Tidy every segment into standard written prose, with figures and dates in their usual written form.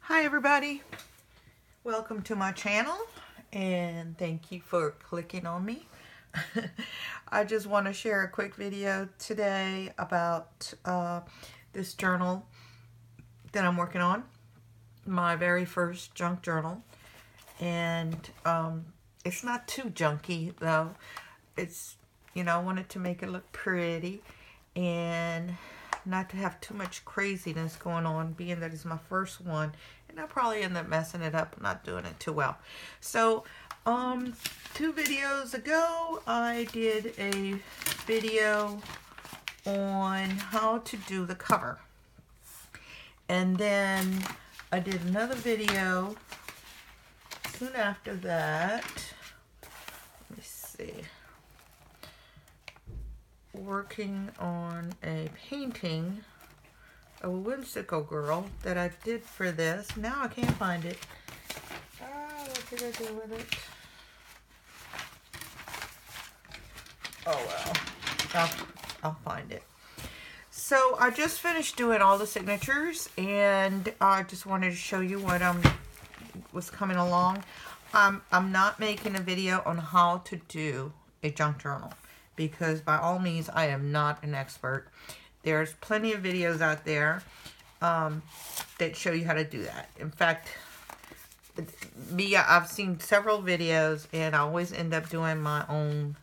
Hi everybody, welcome to my channel and thank you for clicking on me. I just want to share a quick video today about this journal that I'm working on, my very first junk journal, and it's not too junky though. It's, I wanted to make it look pretty and not to have too much craziness going on, being that it's my first one, and I'll probably end up messing it up, not doing it too well. So, 2 videos ago, I did a video on how to do the cover. And then I did another video soon after that. Let me see. Working on a painting of a whimsical girl that I did for this. Now I can't find it. What did I do with it? Oh well, I'll find it. So I just finished doing all the signatures, and I just wanted to show you what was coming along. I'm not making a video on how to do a junk journal, because by all means I am not an expert. There's plenty of videos out there that show you how to do that. In fact, I've seen several videos and I always end up doing my own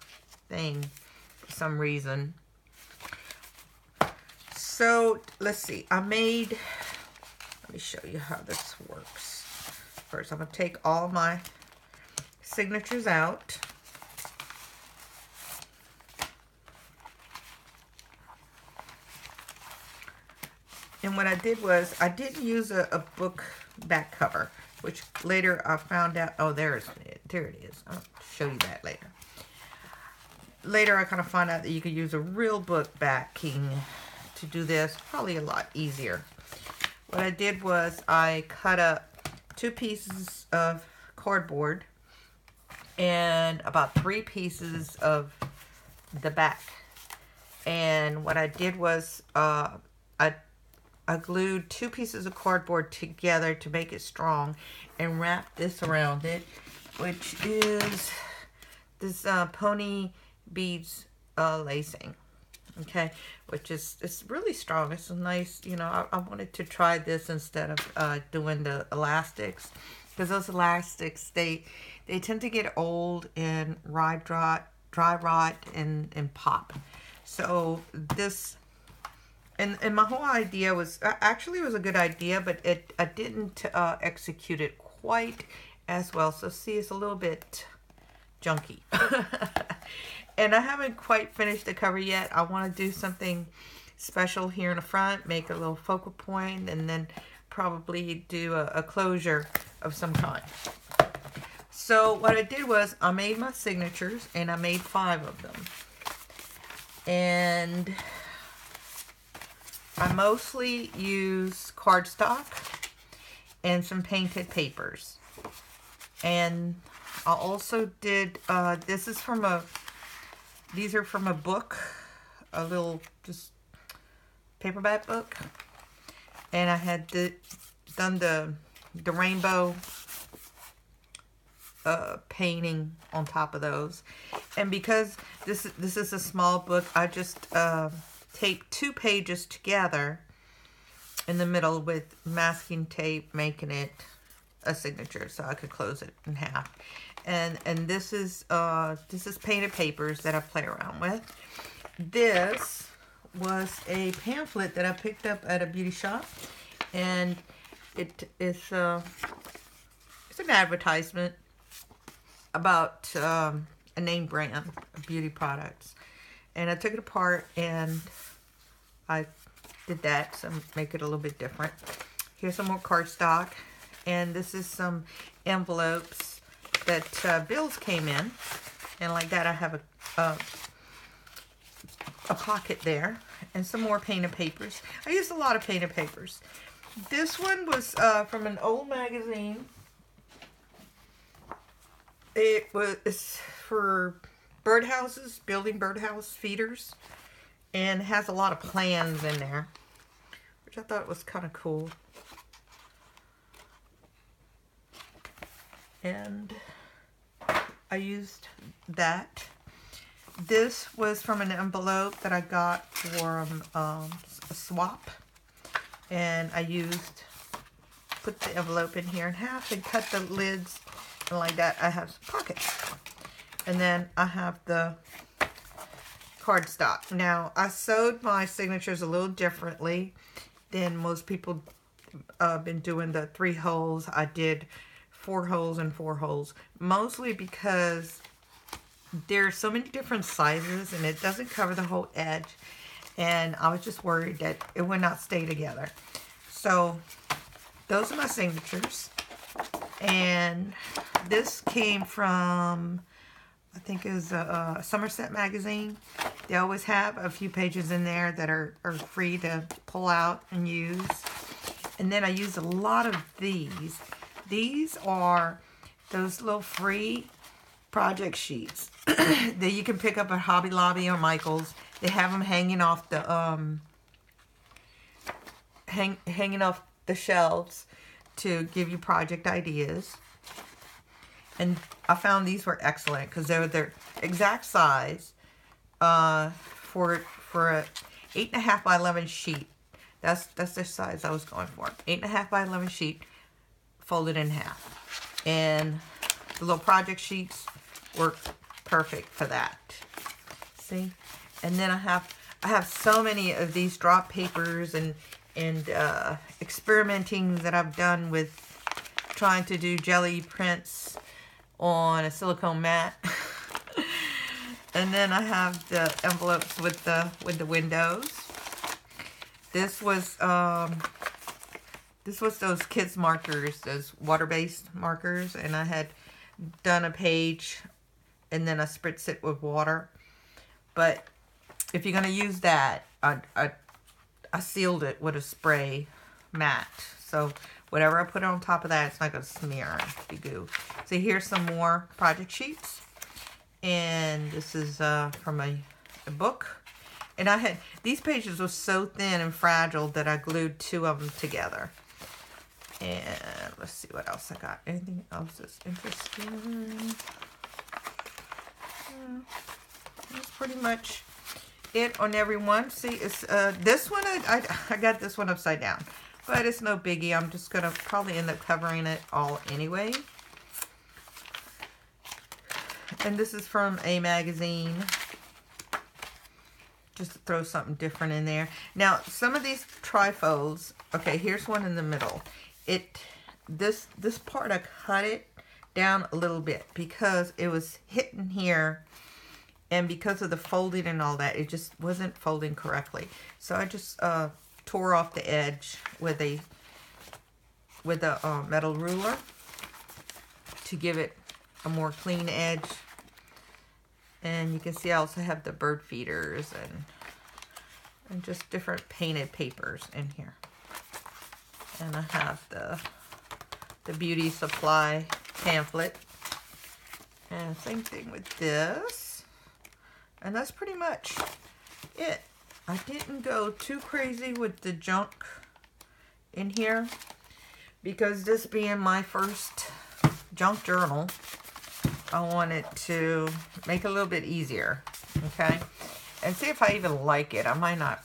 thing for some reason. So let's see, let me show you how this works. First I'm going to take all my signatures out. And what I did was, I didn't use a book back cover, which later I found out, oh, there it is. I'll show you that later. Later I kind of found out that you could use a real book backing to do this, probably a lot easier. What I did was I cut up 2 pieces of cardboard and about 3 pieces of the back. And what I did was I glued 2 pieces of cardboard together to make it strong and wrapped this around it, which is this pony beads lacing, okay, which is, it's really strong. It's a nice, I wanted to try this instead of doing the elastics, because those elastics, they tend to get old and dry rot and pop. So this, and my whole idea was, actually it was a good idea, but I didn't execute it quite as well. So see, it's a little bit junky. And I haven't quite finished the cover yet. I want to do something special here in the front, make a little focal point, and then probably do a closure of some kind. So what I did was I made my signatures, and I made 5 of them. And I mostly use cardstock and some painted papers. And I also did, these are from a book, a little just paperback book. And I had done the rainbow painting on top of those. And because this is a small book, I just taped 2 pages together in the middle with masking tape, making it a signature so I could close it in half. And this is painted papers that I play around with. This was a pamphlet that I picked up at a beauty shop, and it's an advertisement about a name brand of beauty products. And I took it apart and I did that, so make it a little bit different. Here's some more cardstock, and this is some envelopes that bills came in, and like that I have a pocket there, and some more painted papers. I used a lot of painted papers. This one was from an old magazine. It's for birdhouses, building birdhouse feeders, and has a lot of plans in there, which I thought was kind of cool. And I used that. This was from an envelope that I got from a swap. And I put the envelope in here in half and cut the lids. And like that, I have some pockets. And then I have the cardstock. Now, I sewed my signatures a little differently than most people been doing the 3 holes. I did 4 holes and 4 holes. Mostly because there's so many different sizes and it doesn't cover the whole edge. And I was just worried that it would not stay together. So, those are my signatures. And this came from, I think it was a Somerset magazine. They always have a few pages in there that are free to pull out and use. And then I use a lot of these. These are those little free project sheets that you can pick up at Hobby Lobby or Michael's. They have them hanging off the hanging off the shelves to give you project ideas. And I found these were excellent because they were their exact size for a 8.5 by 11 sheet. That's the size I was going for. 8.5 by 11 sheet folded in half. And the little project sheets work perfect for that. See? And then I have so many of these drop papers and experimenting that I've done with trying to do jelly prints on a silicone mat. And then I have the envelopes with the windows. This was those kids markers, those water-based markers, and I had done a page and then I spritz it with water. But if you're gonna use that, I sealed it with a spray mat. So whatever I put on top of that, it's not going to smear and be goo. So here's some more project sheets. And this is from a book. And these pages were so thin and fragile that I glued 2 of them together. And let's see what else I got. Anything else that's interesting? That's pretty much it on every one. See, it's this one I got this one upside down, but it's no biggie. I'm just gonna probably end up covering it all anyway. And this is from a magazine, just to throw something different in there. Now, some of these trifolds, okay, here's one in the middle. This part I cut it down a little bit because it was hitting here. And because of the folding and all that, it just wasn't folding correctly. So I just tore off the edge with a metal ruler to give it a more clean edge. And you can see I also have the bird feeders and just different painted papers in here. And I have the beauty supply pamphlet. And same thing with this. And that's pretty much it. I didn't go too crazy with the junk in here because this being my first junk journal, I wanted to make it a little bit easier, okay? And see if I even like it. I might not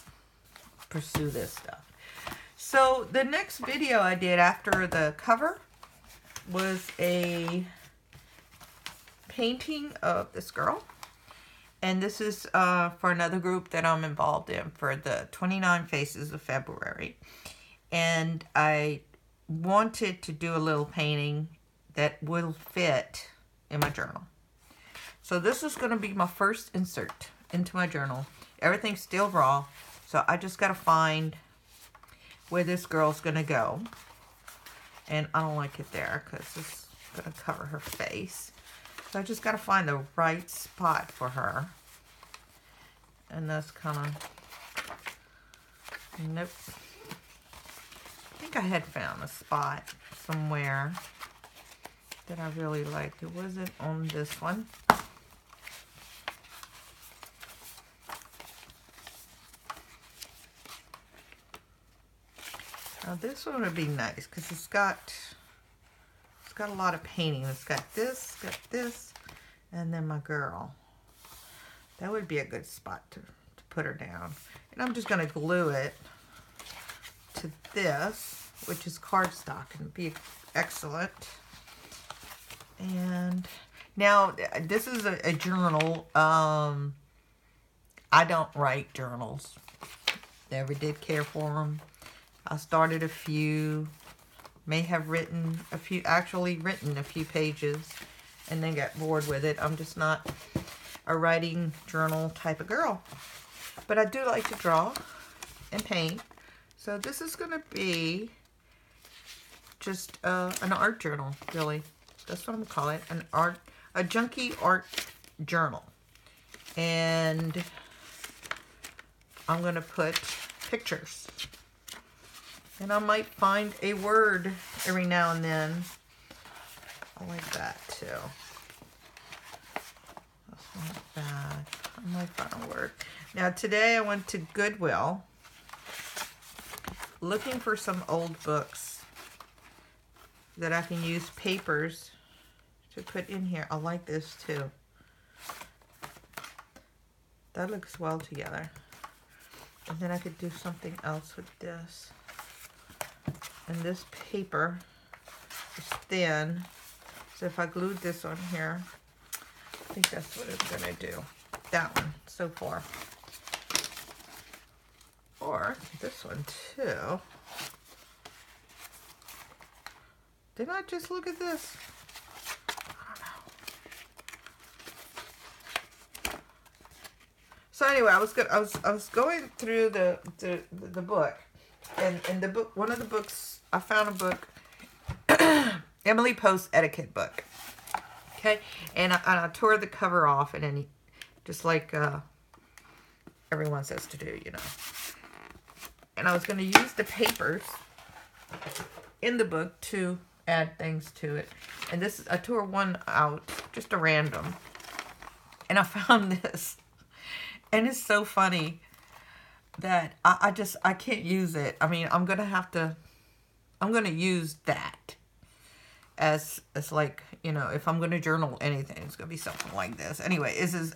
pursue this stuff. So the next video I did after the cover was a painting of this girl. And this is for another group that I'm involved in for the 29 Faces of February. And I wanted to do a little painting that will fit in my journal. So this is going to be my first insert into my journal. Everything's still raw. So I just got to find where this girl's going to go. And I don't like it there because it's going to cover her face. So I just got to find the right spot for her. And that's kind of, nope. I think I had found a spot somewhere that I really liked. It wasn't on this one. Now this one would be nice because it's got got a lot of painting. It's got this, and then my girl. That would be a good spot to put her down. And I'm just going to glue it to this, which is cardstock, and be excellent. And now this is a journal. I don't write journals. Never did care for them. I started a few, may have written a few, actually written a few pages, and then got bored with it. I'm just not a writing journal type of girl. But I do like to draw and paint. So this is going to be just an art journal, really. That's what I'm going to call it. A Junky art journal. And I'm going to put pictures. And I might find a word every now and then. I like that too. That's not bad. I might find a word. Now today I went to Goodwill looking for some old books that I can use papers to put in here. I like this too. That looks well together. And then I could do something else with this. And this paper is thin. So if I glued this on here, I think that's what it's going to do. That one so far. Or this one too. Didn't I just look at this? I don't know. So anyway, I was going through the book, and the book, one of the books, I found a book, Emily Post's etiquette book. Okay, and I tore the cover off, and then just like everyone says to do, you know. And I was going to use the papers in the book to add things to it. And this, I tore one out, just a random. And I found this. And it's so funny that I can't use it. I mean, I'm going to use that as like, you know, if I'm going to journal anything, it's going to be something like this. Anyway, this is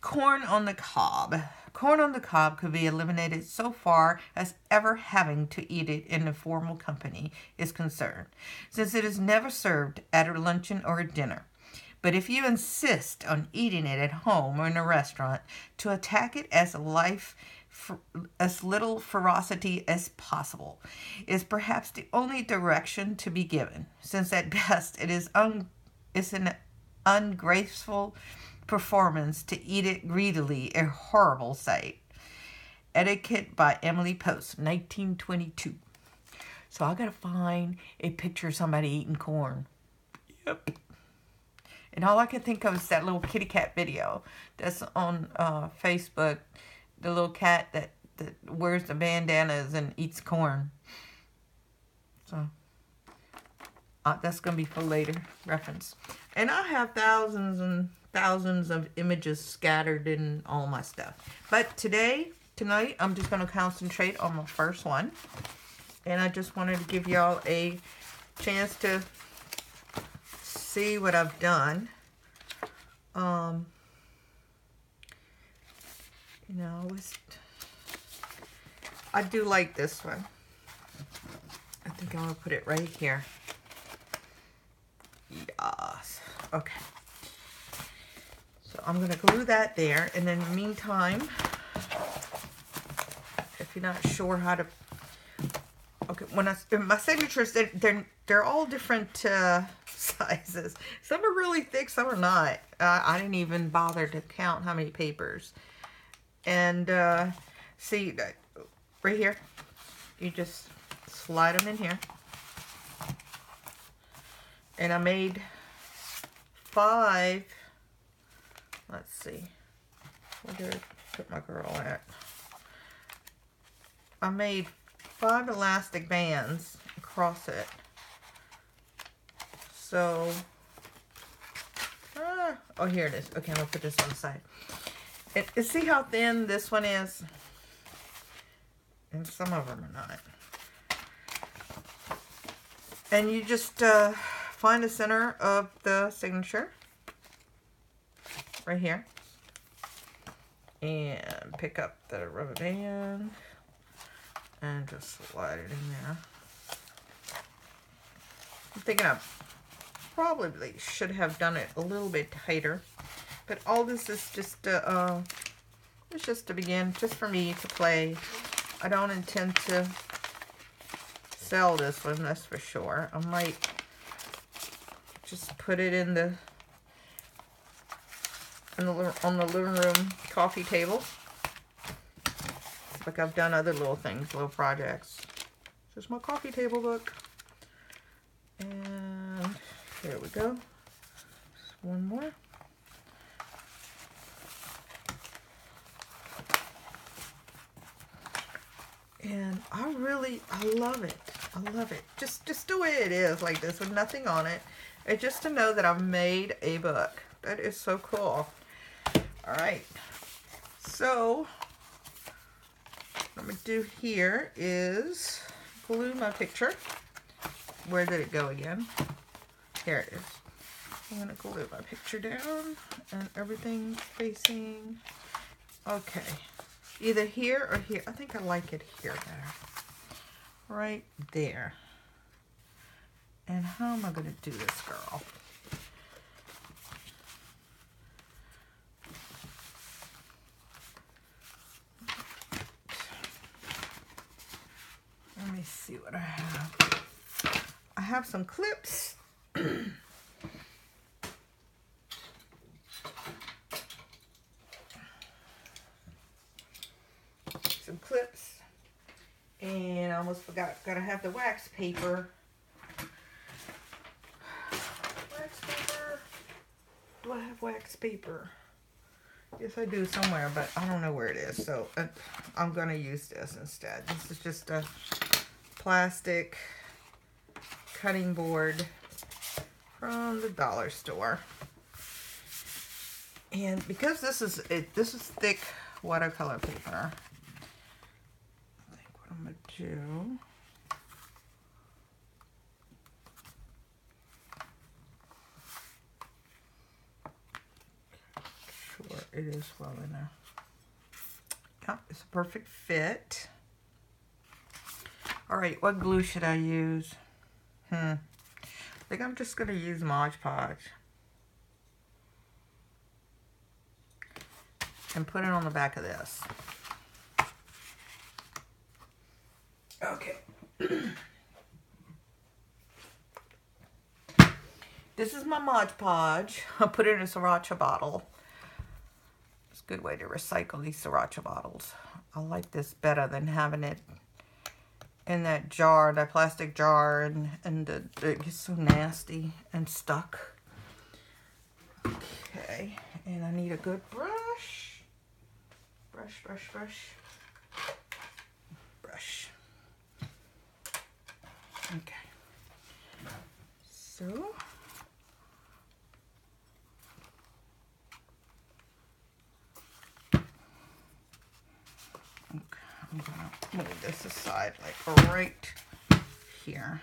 corn on the cob. Corn on the cob could be eliminated so far as ever having to eat it in a formal company is concerned, since it is never served at a luncheon or a dinner. But if you insist on eating it at home or in a restaurant, to attack it as as little ferocity as possible is perhaps the only direction to be given, since at best it is an ungraceful performance to eat it greedily, a horrible sight. Etiquette by Emily Post, 1922. So I gotta find a picture of somebody eating corn. Yep. And all I can think of is that little kitty cat video that's on Facebook. The little cat that wears the bandanas and eats corn. So that's going to be for later reference. And I have thousands and thousands of images scattered in all my stuff. But tonight, I'm just going to concentrate on my first one. And I just wanted to give y'all a chance to see what I've done. You know, I do like this one. I think I'm going to put it right here. Yes. Okay. So I'm going to glue that there. And then in the meantime, if you're not sure how to... Okay, my signatures, they're all different sizes. Some are really thick, some are not. I didn't even bother to count how many papers. And see, right here, you just slide them in here. And I made 5, let's see, where did I put my girl at? I made 5 elastic bands across it. So, oh, here it is. Okay, I'm going to put this on the side. And see how thin this one is? And some of them are not. And you just find the center of the signature right here and pick up the rubber band and just slide it in there. I'm thinking I probably should have done it a little bit tighter, but all this is just it's just to begin, just for me to play. I don't intend to sell this one, that's for sure. I might just put it in the on the living room coffee table, like I've done other little things, little projects. This is my coffee table book, and there we go. Just one more. And I love it. I love it. Just the way it is, like this, with nothing on it. It's just to know that I've made a book. That is so cool. All right. So, what I'm going to do here is glue my picture. Where did it go again? Here it is. I'm going to glue my picture down and everything facing. Okay. Either here or here. I think I like it here better. Right there. And how am I going to do this, girl? Let me see what I have. I have some clips. Some clips. And I almost forgot. Gotta have the wax paper. Wax paper. Do I have wax paper? Yes, I do somewhere, but I don't know where it is. So I'm gonna use this instead. This is just a plastic cutting board from the dollar store. And because this is thick watercolor paper, I think what I'm gonna do, sure it is well enough. Yeah, it's a perfect fit. All right, what glue should I use? I think I'm just gonna use Mod Podge and put it on the back of this. Okay. This is my Mod Podge. I'll put it in a sriracha bottle. It's a good way to recycle these sriracha bottles. I like this better than having it in that jar, that plastic jar, and it gets so nasty and stuck. Okay, and I need a good brush. Brush. Okay. So, I'm gonna move this aside, like right here.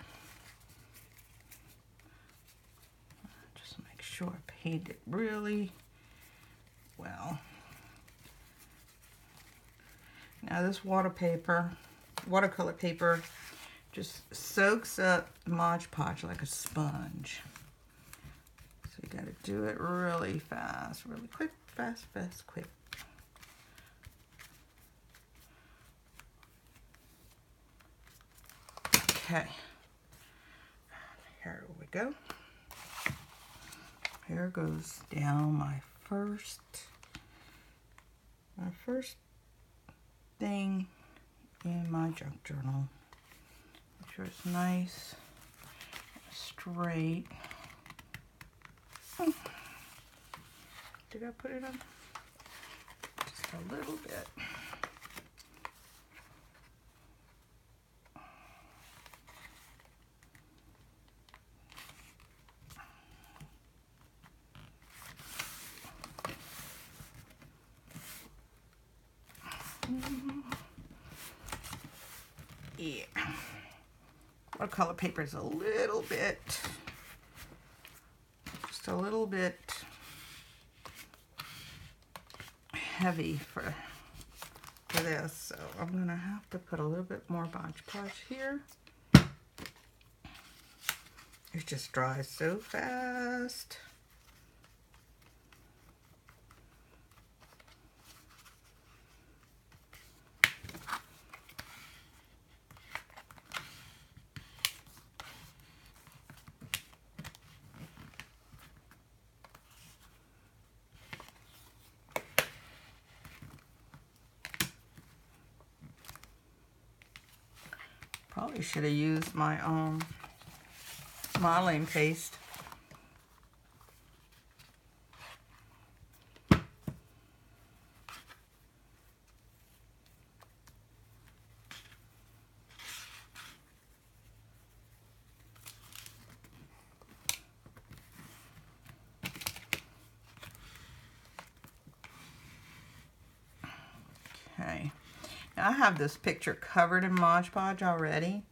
Just make sure I paint it really well. Now this watercolor paper, just soaks up Mod Podge like a sponge. So you gotta do it really fast, really quick, fast, quick. Okay, here we go. Here goes down my first thing in my junk journal. Make sure it's nice, straight. Did I put it on? Just a little bit. Yeah. Watercolor paper is a little bit a little bit heavy for this, so I'm gonna have to put a little bit more Mod Podge here. It just dries so fast. Probably should have used my modeling paste. Okay. Now I have this picture covered in Mod Podge already,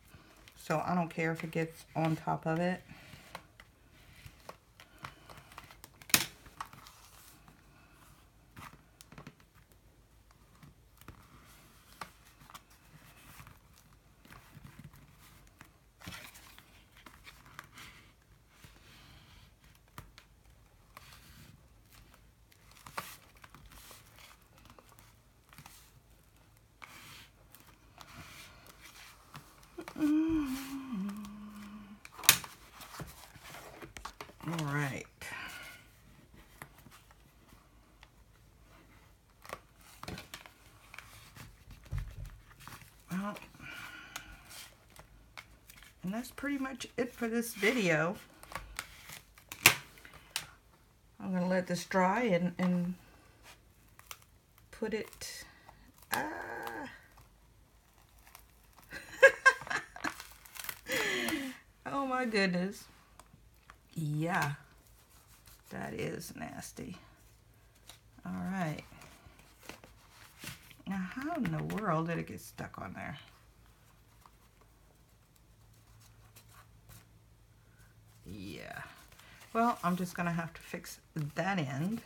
so I don't care if it gets on top of it. All right. Well, and that's pretty much it for this video. I'm gonna let this dry and put it. Oh my goodness. Yeah, that is nasty. All right. Now, how in the world did it get stuck on there? Yeah. Well, I'm just gonna have to fix that end.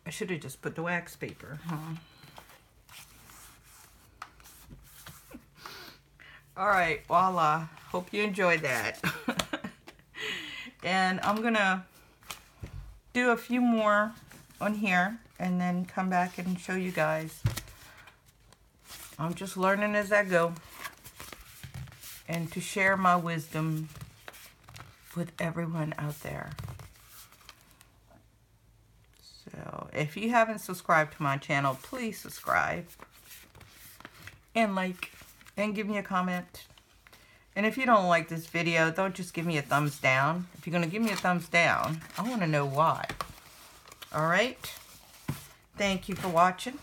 I should have just put the wax paper, huh? All right, voila. Hope you enjoyed that. And I'm gonna do a few more on here and then come back and show you guys. I'm just learning as I go, and to share my wisdom with everyone out there. So if you haven't subscribed to my channel, please subscribe and like and give me a comment. And if you don't like this video, don't just give me a thumbs down. If you're going to give me a thumbs down, I want to know why. All right? Thank you for watching,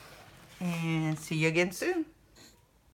and see you again soon.